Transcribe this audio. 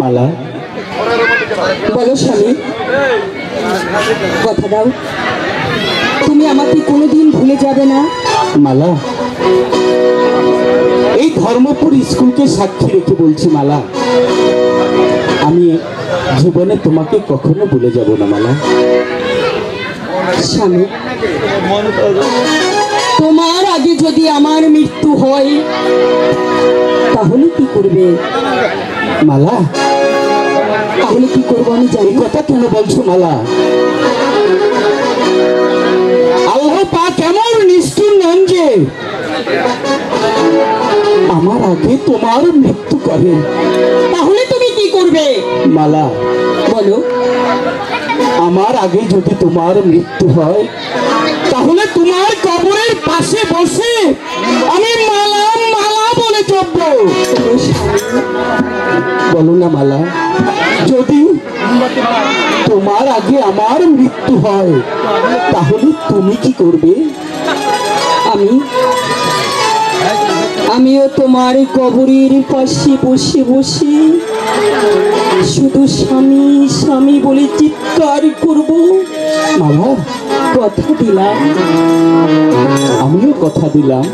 মালা, বলো স্বামী, কথা দাও, তুমি আমাকে কোনোদিন ভুলে যাবে না? মালা, এই ধর্মপুর স্কুলকে সাক্ষী রেখে বলছি মালা, আমি জীবনে তোমাকে কখনো ভুলে যাব না মালা। স্বামী, তোমার আগে যদি আমার মৃত্যু হয় তাহলে কি করবে? মালা, তাহলে কি করবো আমি জানি। এই কথা কেন বলছো মালা? আল্লাহ পাক এমন নিষ্ঠুর নন যে আমার আগে তোমার মৃত্যু করে। তাহলে তুমি কি করবে? মালা, বলো। আমার আগে যদি তোমার মৃত্যু হয় তাহলে তোমার কবরের পাশে বসে আমি মালা মালা বলে জপবো। বলো না মালা, যদি তোমার আগে আমার মৃত্যু হয় তাহলে তুমি কি করবে? আমিও তোমার কবরের পাশে বসে বসে শুধু স্বামী স্বামী বলে চিৎকার করব। মালা, কথা দিলাম। আমিও কথা দিলাম।